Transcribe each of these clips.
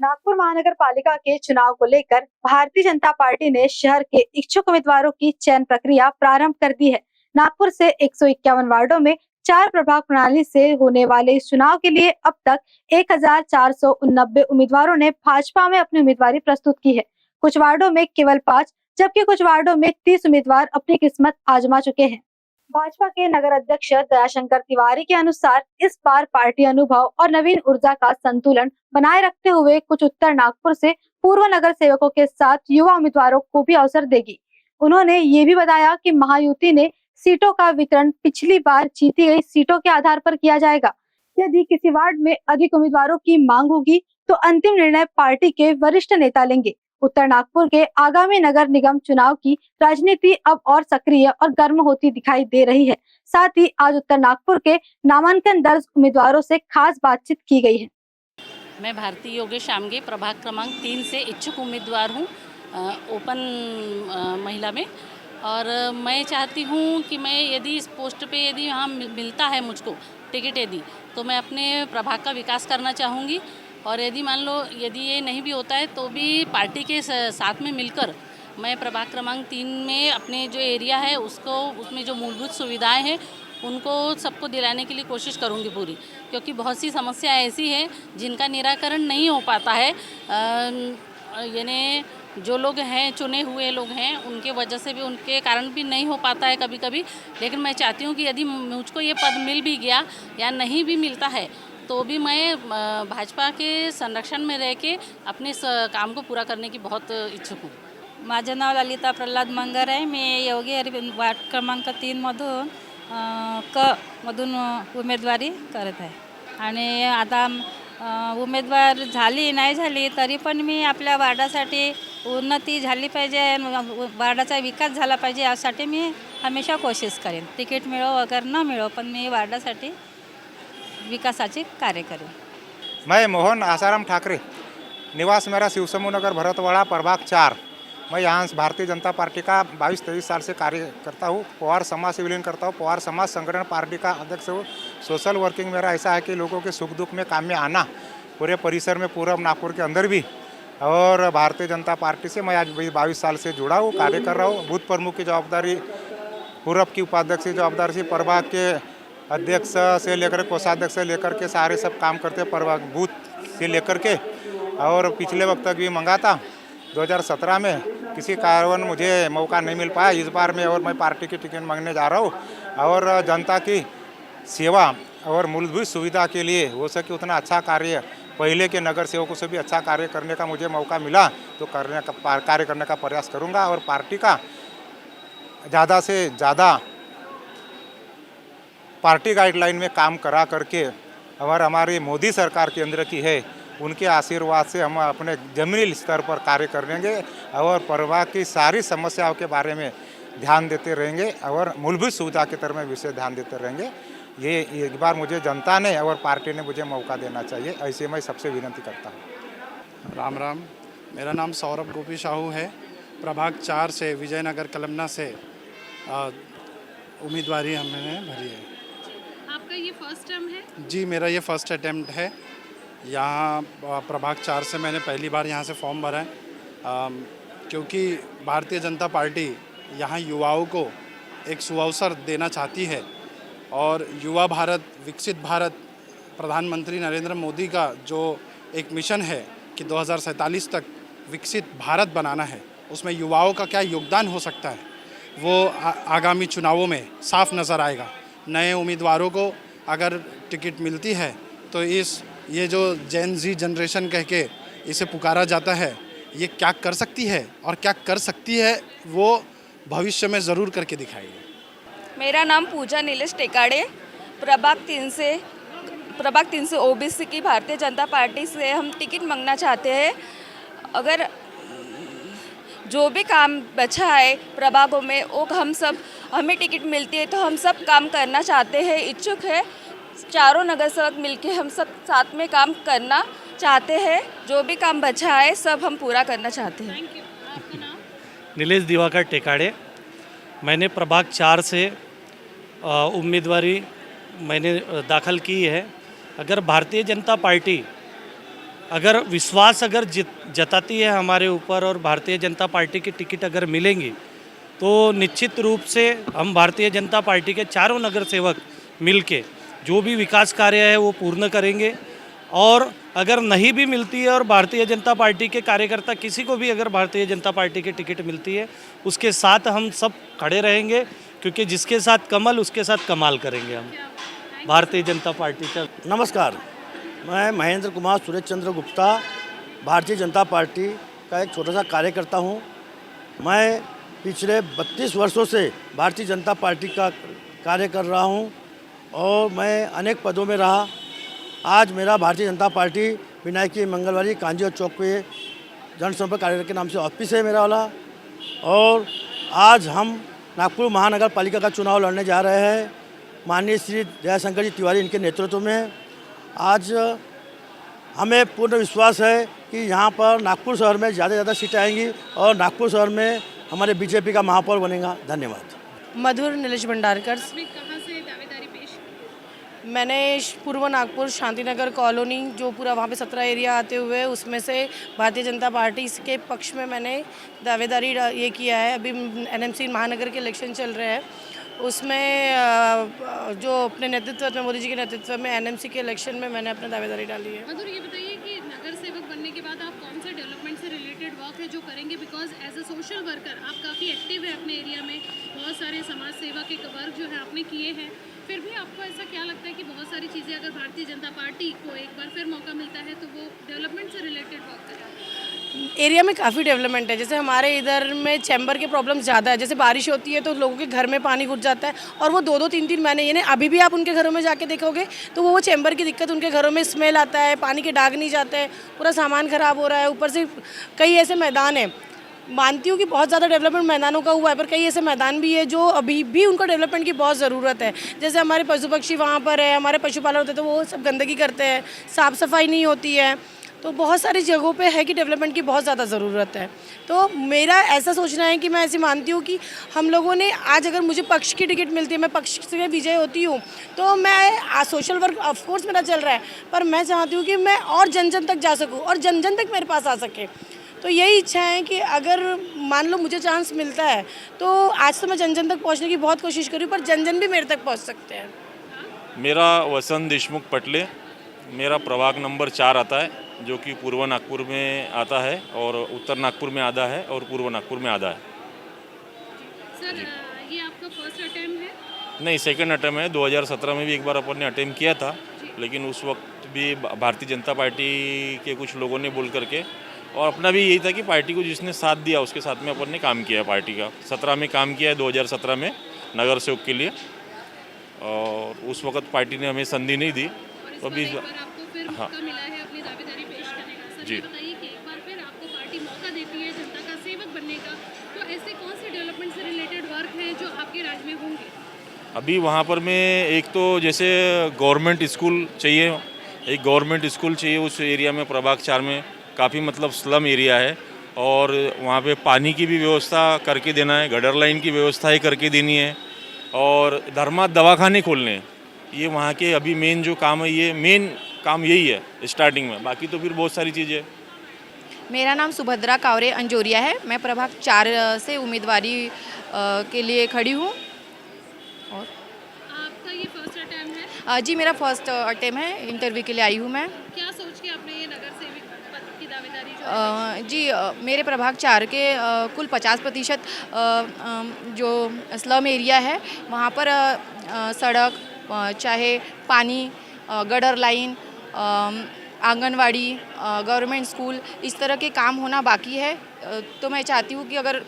नागपुर महानगर पालिका के चुनाव को लेकर भारतीय जनता पार्टी ने शहर के इच्छुक उम्मीदवारों की चयन प्रक्रिया प्रारंभ कर दी है। नागपुर से 151 वार्डों में 4 प्रभाग प्रणाली से होने वाले इस चुनाव के लिए अब तक 1489 उम्मीदवारों ने भाजपा में अपनी उम्मीदवारी प्रस्तुत की है। कुछ वार्डों में केवल 5 जबकि कुछ वार्डों में 30 उम्मीदवार अपनी किस्मत आजमा चुके हैं। भाजपा के नगर अध्यक्ष दयाशंकर तिवारी के अनुसार इस बार पार्टी अनुभव और नवीन ऊर्जा का संतुलन बनाए रखते हुए कुछ उत्तर नागपुर से पूर्व नगर सेवकों के साथ युवा उम्मीदवारों को भी अवसर देगी। उन्होंने ये भी बताया कि महायुति ने सीटों का वितरण पिछली बार जीती गई सीटों के आधार पर किया जाएगा। यदि किसी वार्ड में अधिक उम्मीदवारों की मांग होगी तो अंतिम निर्णय पार्टी के वरिष्ठ नेता लेंगे। उत्तर नागपुर के आगामी नगर निगम चुनाव की राजनीति अब और सक्रिय और गर्म होती दिखाई दे रही है। साथ ही आज उत्तर नागपुर के नामांकन दर्ज उम्मीदवारों से खास बातचीत की गई है। मैं भारती योगेश आमगे प्रभाग क्रमांक 3 से इच्छुक उम्मीदवार हूँ ओपन महिला में। और मैं चाहती हूँ कि मैं यदि इस पोस्ट पे यदि यहाँ मिलता है मुझको टिकट यदि, तो मैं अपने प्रभाग का विकास करना चाहूँगी। और यदि मान लो यदि ये नहीं भी होता है तो भी पार्टी के साथ में मिलकर मैं प्रभाग क्रमांक 3 में अपने जो एरिया है उसमें जो मूलभूत सुविधाएं हैं उनको सबको दिलाने के लिए कोशिश करूंगी पूरी, क्योंकि बहुत सी समस्या ऐसी है जिनका निराकरण नहीं हो पाता है। यानी जो लोग हैं चुने हुए लोग हैं उनके वजह से भी उनके कारण भी नहीं हो पाता है कभी कभी। लेकिन मैं चाहती हूँ कि यदि मुझको ये पद मिल भी गया या नहीं भी मिलता है तो भी मैं भाजपा के संरक्षण में रह के अपने काम को पूरा करने की बहुत इच्छुक हूँ। माझं नाव ललिता प्रल्हाद मंगर आहे। मी योगी अरविंद वार्ड क्रमांक 3 मधून मधून उमेदवारी करत आहे आणि आता उमेदवार झाली नाही झाली तरी पण मी आपल्या वार्डासाठी उन्नती झाली पाहिजे, वार्डाचा विकास झाला पाहिजे यासाठी मी हमेशा कोशिश करेन। तिकीट मिळो अगर न मिळो पण मी वार्डासाठी विकासाचे कार्य करें। मैं मोहन आसाराम ठाकरे, निवास मेरा शिवसमूह नगर भरतवाड़ा प्रभाग 4। मैं यहाँ भारतीय जनता पार्टी का 22-23 साल से कार्य करता हूँ। पवार समाज से विलीन करता हूँ। पवार समाज संगठन पार्टी का अध्यक्ष हूँ। सोशल वर्किंग मेरा ऐसा है कि लोगों के सुख दुख में काम में आना, पूरे परिसर में पूर्व नागपुर के अंदर भी। और भारतीय जनता पार्टी से मैं आज 22 साल से जुड़ा हूँ, कार्य कर रहा हूँ। बूथ प्रमुख की जवाबदारी, पूर्व की उपाध्यक्ष की जवाबदारी से, प्रभाग के अध्यक्ष से लेकर कोषाध्यक्ष से लेकर के सारे सब काम करते हैं प्रभाग बूथ से लेकर के। और पिछले वक्त तक भी मंगा था 2017 में, किसी कारण मुझे मौका नहीं मिल पाया इस बार में। और मैं पार्टी की टिकट मांगने जा रहा हूँ और जनता की सेवा और मूलभूत सुविधा के लिए हो सके उतना अच्छा कार्य, पहले के नगर सेवकों से भी अच्छा कार्य करने का मुझे मौका मिला तो कार्य करने का प्रयास करूँगा। और पार्टी का ज़्यादा से ज़्यादा पार्टी गाइडलाइन में काम करा करके और हमारी मोदी सरकार केंद्र की है, उनके आशीर्वाद से हम अपने जमीनी स्तर पर कार्य करेंगे और प्रभाग की सारी समस्याओं के बारे में ध्यान देते रहेंगे और मूलभूत सुविधा की तरफ में विशेष ध्यान देते रहेंगे। ये एक बार मुझे जनता ने और पार्टी ने मुझे मौका देना चाहिए, ऐसे मैं सबसे विनती करता हूँ। राम राम, मेरा नाम सौरभ गोपी साहू है। प्रभाग 4 से विजयनगर कलमना से उम्मीदवारी हमने भरी है। आपका ये फर्स्ट टर्म है? जी, मेरा ये फर्स्ट अटैम्प्ट है। यहाँ प्रभाग 4 से मैंने पहली बार यहाँ से फॉर्म भरा है, क्योंकि भारतीय जनता पार्टी यहाँ युवाओं को एक सुअवसर देना चाहती है। और युवा भारत विकसित भारत, प्रधानमंत्री नरेंद्र मोदी का जो एक मिशन है कि 2047 तक विकसित भारत बनाना है, उसमें युवाओं का क्या योगदान हो सकता है वो आगामी चुनावों में साफ नज़र आएगा। नए उम्मीदवारों को अगर टिकट मिलती है तो ये जो जेन जी जनरेशन कह के इसे पुकारा जाता है, ये क्या कर सकती है और क्या कर सकती है वो भविष्य में ज़रूर करके दिखाएगी। मेरा नाम पूजा नीलेश टेकाड़े, प्रभाग 3 से ओबीसी की भारतीय जनता पार्टी से हम टिकट मांगना चाहते हैं। अगर जो भी काम बचा है प्रभागों में वो हमें टिकट मिलती है तो हम सब काम करना चाहते हैं, इच्छुक है। चारों नगर सेवक मिलके हम सब साथ में काम करना चाहते हैं। जो भी काम बचा है सब हम पूरा करना चाहते हैं। Thank you. आपका नाम? नीलेश दिवाकर टेकाड़े। मैंने प्रभाग 4 से उम्मीदवारी मैंने दाखिल की है। अगर भारतीय जनता पार्टी अगर विश्वास अगर जताती है हमारे ऊपर और भारतीय जनता पार्टी की टिकट अगर मिलेंगी तो निश्चित रूप से हम भारतीय जनता पार्टी के चारों नगर सेवक मिलके जो भी विकास कार्य है वो पूर्ण करेंगे। और अगर नहीं भी मिलती है और भारतीय जनता पार्टी के कार्यकर्ता किसी को भी अगर भारतीय जनता पार्टी की टिकट मिलती है उसके साथ हम सब खड़े रहेंगे, क्योंकि जिसके साथ कमल उसके साथ कमाल करेंगे हम भारतीय जनता पार्टी का। नमस्कार, मैं महेंद्र कुमार सुरेश चंद्र गुप्ता भारतीय जनता पार्टी का एक छोटा सा कार्यकर्ता हूं। मैं पिछले 32 वर्षों से भारतीय जनता पार्टी का कार्य कर रहा हूं और मैं अनेक पदों में रहा। आज मेरा भारतीय जनता पार्टी विनायकी मंगलवारी कांजी चौक पे जनसंपर्क कार्यालय के नाम से ऑफिस है मेरा वाला। और आज हम नागपुर महानगर पालिका का चुनाव लड़ने जा रहे हैं माननीय श्री जयशंकर जी तिवारी इनके नेतृत्व में। आज हमें पूर्ण विश्वास है कि यहाँ पर नागपुर शहर में ज़्यादा से ज़्यादा सीटें आएंगी और नागपुर शहर में हमारे बीजेपी का महापौर बनेगा। धन्यवाद। मधुर नीलेश भंडारकर। कहाँ से दावेदारी पेश? मैंने पूर्व नागपुर शांतिनगर कॉलोनी जो पूरा वहाँ पे 17 एरिया आते हुए उसमें से भारतीय जनता पार्टी के पक्ष में मैंने दावेदारी ये किया है। अभी एनएमसी महानगर के इलेक्शन चल रहे हैं, उसमें जो अपने नेतृत्व में मोदी जी के नेतृत्व में एनएमसी के इलेक्शन में मैंने अपनी दावेदारी डाली है। मधुर, ये बताइए कि नगर सेवक बनने के बाद आप कौन से डेवलपमेंट से रिलेटेड वर्क है जो करेंगे? Because as a social worker आप काफ़ी एक्टिव है अपने एरिया में, बहुत सारे समाज सेवा के वर्क जो है आपने किए हैं, फिर भी आपको ऐसा क्या लगता है कि बहुत सारी चीज़ें अगर भारतीय जनता पार्टी को एक बार फिर मौका मिलता है तो वो डेवलपमेंट से रिलेटेड वर्क करें? एरिया में काफ़ी डेवलपमेंट है। जैसे हमारे इधर में चैम्बर के प्रॉब्लम ज़्यादा है। जैसे बारिश होती है तो लोगों के घर में पानी घुस जाता है और वो 2-2 3-3 महीने, यानी अभी भी आप उनके घरों में जाके देखोगे तो वो चैम्बर की दिक्कत, उनके घरों में स्मेल आता है, पानी के दाग नहीं जाते हैं, पूरा सामान ख़राब हो रहा है। ऊपर से कई ऐसे मैदान हैं, मानती हूँ कि बहुत ज़्यादा डेवलपमेंट मैदानों का हुआ है, पर कई ऐसे मैदान भी है जो अभी भी उनको डेवलपमेंट की बहुत ज़रूरत है। जैसे हमारे पशु पक्षी वहाँ पर है, हमारे पशुपालन होते हैं तो वो सब गंदगी करते हैं, साफ़ सफाई नहीं होती है, तो बहुत सारी जगहों पे है कि डेवलपमेंट की बहुत ज़्यादा ज़रूरत है। तो मेरा ऐसा सोचना है कि मैं ऐसी मानती हूँ कि हम लोगों ने आज अगर मुझे पक्ष की टिकट मिलती है, मैं पक्ष से विजय होती हूँ, तो मैं सोशल वर्क ऑफकोर्स मेरा चल रहा है, पर मैं चाहती हूँ कि मैं और जन जन तक जा सकूँ और जन जन तक मेरे पास आ सके। तो यही इच्छा है कि अगर मान लो मुझे चांस मिलता है तो आज तो मैं जन जन तक पहुँचने की बहुत कोशिश करूँ, पर जन जन भी मेरे तक पहुँच सकते हैं। मेरा वसंत देशमुख पटले, मेरा प्रभाग नंबर 4 आता है जो कि पूर्व नागपुर में आता है और उत्तर नागपुर में आधा है और पूर्व नागपुर में आधा है। सर, ये आपका फर्स्ट अटेम्प्ट है? नहीं, सेकंड अटेम्प्ट है। 2017 में भी एक बार अपन ने अटेम्प्ट किया था, लेकिन उस वक्त भी भारतीय जनता पार्टी के कुछ लोगों ने बोल करके, और अपना भी यही था कि पार्टी को जिसने साथ दिया उसके साथ में अपन ने काम किया। पार्टी का 17 में काम किया है, 2017 में नगर सेवक के लिए, और उस वक्त पार्टी ने हमें संधि नहीं दी। तो अभी आपको फिर मौका मिला है अपनी दावेदारी पेश करने का। सर, जी ये बताइए कि एक बार फिर आपको पार्टी मौका देती है जनता का सेवक बनने का, तो ऐसे कौन से डेवलपमेंट से रिलेटेड वर्क हैं जो आपके राज्य में होंगे? अभी वहाँ पर मैं एक तो जैसे गवर्नमेंट स्कूल चाहिए, एक गवर्नमेंट स्कूल चाहिए उस एरिया में। प्रभाग 4 में काफ़ी मतलब स्लम एरिया है और वहाँ पे पानी की भी व्यवस्था करके देना है, गटर लाइन की व्यवस्था ही करके देनी है, और धर्मात दवाखाने खोलने हैं। ये वहाँ के अभी मेन जो काम है, ये मेन काम यही है स्टार्टिंग में। बाकी तो फिर बहुत सारी चीज़ें। मेरा नाम सुभद्रा कावरे अंजोरिया है। मैं प्रभाग 4 से उम्मीदवारी के लिए खड़ी हूँ। और आपका ये फर्स्ट अटेम्प्ट है? जी, मेरा फर्स्ट अटेम्प्ट है, इंटरव्यू के लिए आई हूँ मैं। क्या सोच के आपने ये नगर सेवक पद की दावेदारी जो है? जी, मेरे प्रभाग 4 के कुल 50% जो स्लम एरिया है वहाँ पर सड़क, चाहे पानी, gutter line, anganwadi, government school, इस तरह के काम होना बाकी है। तो मैं चाहती हूँ कि अगर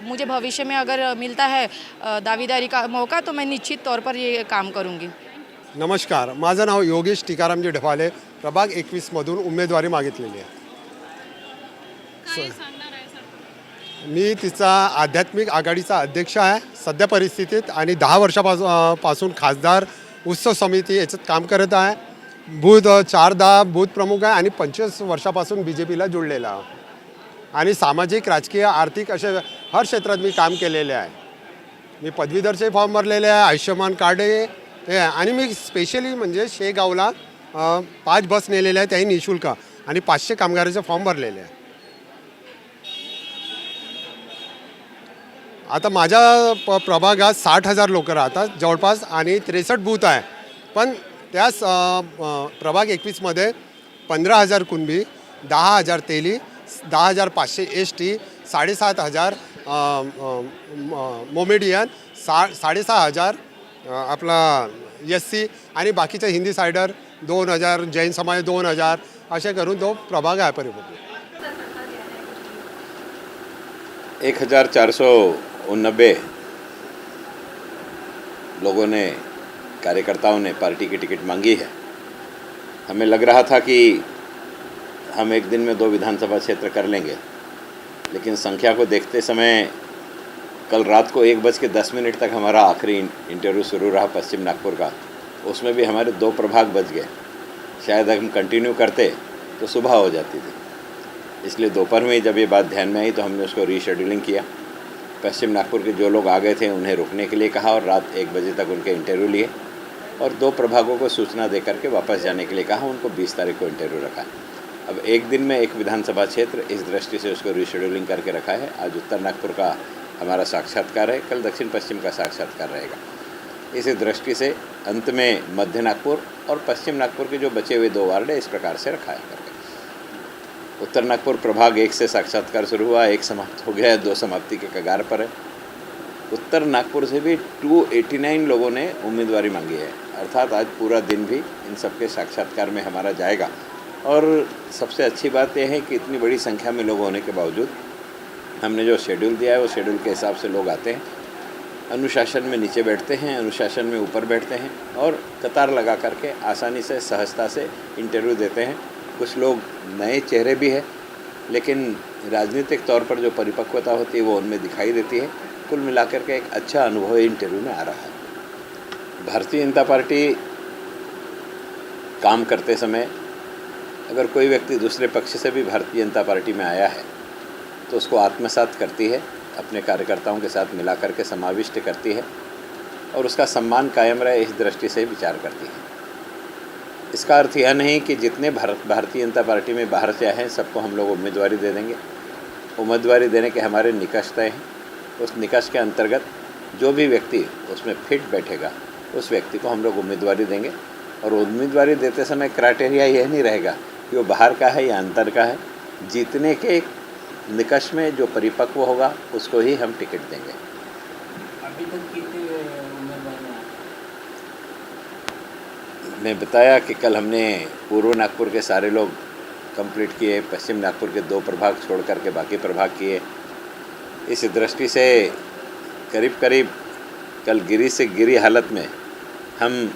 मुझे भविष्य में अगर मिलता है दावेदारी का मौका तो मैं निश्चित तौर पर ये काम करूँगी। नमस्कार, माझं नाव योगेश टिकारामजी ढवाले, प्रभाग 21मधून उमेदवारी मागितलेली आहे। काय सांगणार आहे सर? मी तिचा आध्यात्मिक आघाडीचा अध्यक्ष आहे सध्या परिस्थितीत आणि 10 वर्षापासून खासदार उत्सव समिती याच्यात काम करत आहे। बूथ 4-10 बूथ प्रमुख आहे आणि 25 वर्षापासून बीजेपीला जोडलेला आहे आणि सामाजिक, राजकीय, आर्थिक अशा हर क्षेत्रात मी काम केलेले आहे। मी पदवीधरचे फॉर्म भरलेले आहे, आयुष्यमान कार्ड आहे आणि मी स्पेशली म्हणजे शेगावला 5 बस नेलेल्या आहेत त्याही निःशुल्क आणि 500 कामगाराचे फॉर्म भरलेले आहे. आता माझ्या प्रभागात 60,000 लोक राहतात जवळपास आणि 63 बूथ आहे. पण त्याच प्रभाग 21मध्ये 15,000 कुणबी, 10,000 तेली, 10,500 ST, 7,500 मोमेडियन, 6,500 आपला SC आणि बाकीचे हिंदी सायडर 2,000, जैन समाज 2,000 असे करून तो प्रभाग आहे परिपूर्ण. 1,489 लोगों ने, कार्यकर्ताओं ने पार्टी की टिकट मांगी है. हमें लग रहा था कि हम एक दिन में 2 विधानसभा क्षेत्र कर लेंगे, लेकिन संख्या को देखते समय कल रात को 1:10 तक हमारा आखिरी इंटरव्यू शुरू रहा पश्चिम नागपुर का. उसमें भी हमारे 2 प्रभाग बच गए. शायद हम कंटिन्यू करते तो सुबह हो जाती थी. इसलिए दोपहर में जब ये बात ध्यान में आई तो हमने उसको रीशेड्यूलिंग किया. पश्चिम नागपुर के जो लोग आ गए थे उन्हें रुकने के लिए कहा और रात 1 बजे तक उनके इंटरव्यू लिए और 2 प्रभागों को सूचना दे करके वापस जाने के लिए कहा. उनको 20 तारीख को इंटरव्यू रखा. अब एक दिन में 1 विधानसभा क्षेत्र, इस दृष्टि से उसको रीशेड्यूलिंग करके रखा है. आज उत्तर नागपुर का हमारा साक्षात्कार है, कल दक्षिण पश्चिम का साक्षात्कार रहेगा. इसी दृष्टि से अंत में मध्य नागपुर और पश्चिम नागपुर के जो बचे हुए 2 वार्ड है इस प्रकार से रखा है करके. उत्तर नागपुर प्रभाग 1 से साक्षात्कार शुरू हुआ, 1 समाप्त हो गया है, 2 समाप्ति के कगार पर है. उत्तर नागपुर से भी 289 लोगों ने उम्मीदवारी मांगी है. अर्थात आज पूरा दिन भी इन सबके साक्षात्कार में हमारा जाएगा. और सबसे अच्छी बात यह है कि इतनी बड़ी संख्या में लोग होने के बावजूद हमने जो शेड्यूल दिया है वो शेड्यूल के हिसाब से लोग आते हैं, अनुशासन में नीचे बैठते हैं, अनुशासन में ऊपर बैठते हैं और कतार लगा करके आसानी से, सहजता से इंटरव्यू देते हैं. कुछ लोग नए चेहरे भी हैं, लेकिन राजनीतिक तौर पर जो परिपक्वता होती है वो उनमें दिखाई देती है. कुल मिलाकर के एक अच्छा अनुभव इंटरव्यू में आ रहा है. भारतीय जनता पार्टी काम करते समय अगर कोई व्यक्ति दूसरे पक्ष से भी भारतीय जनता पार्टी में आया है तो उसको आत्मसात करती है, अपने कार्यकर्ताओं के साथ मिला करके समाविष्ट करती है और उसका सम्मान कायम रहे इस दृष्टि से विचार करती है. इसका अर्थ यह नहीं कि जितने भारतीय जनता पार्टी में बाहर से आए हैं सबको हम लोग उम्मीदवारी दे देंगे. उम्मीदवारी देने के हमारे निकष तय हैं. उस निकष के अंतर्गत जो भी व्यक्ति उसमें फिट बैठेगा उस व्यक्ति को हम लोग उम्मीदवारी देंगे. और उम्मीदवारी देते समय क्राइटेरिया यह नहीं रहेगा कि वो बाहर का है या अंतर का है. जीतने के निकष में जो परिपक्व होगा उसको ही हम टिकट देंगे. अभी तक कितने उम्मीदवार? मैं बताया कि कल हमने पूर्व नागपुर के सारे लोग कंप्लीट किए, पश्चिम नागपुर के 2 प्रभाग छोड़ करके बाकी प्रभाग किए. इस दृष्टि से करीब करीब कल गिरी से गिरी हालत में हम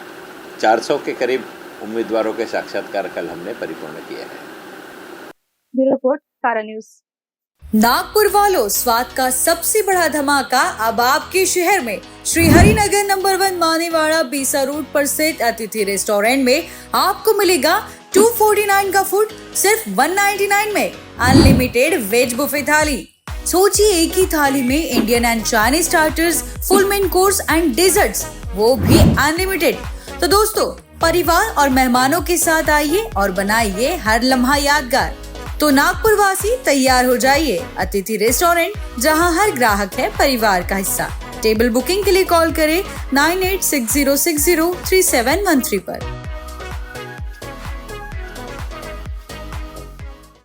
400 के करीब उम्मीदवारों के साक्षात्कार कल हमने परिपूर्ण किए हैं. ब्यूरो रिपोर्ट, कारा न्यूज़. नागपुर वालों, स्वाद का सबसे बड़ा धमाका अब आपके शहर में श्री हरिनगर नंबर 1 मानेवाड़ा बीसा रोड पर स्थित अतिथि रेस्टोरेंट में आपको मिलेगा 249 का फूड सिर्फ 199 में. अनलिमिटेड वेज बुफे थाली. सोचिए, एक ही थाली में Indian and Chinese starters, full main course and desserts, वो भी अनलिमिटेड. तो दोस्तों, परिवार और मेहमानों के साथ आइए और बनाइए हर लम्हा यादगार. तो नागपुर वासी तैयार हो जाइए. अतिथि रेस्टोरेंट, जहां हर ग्राहक है परिवार का हिस्सा. टेबल बुकिंग के लिए कॉल करें 9860603713 पर.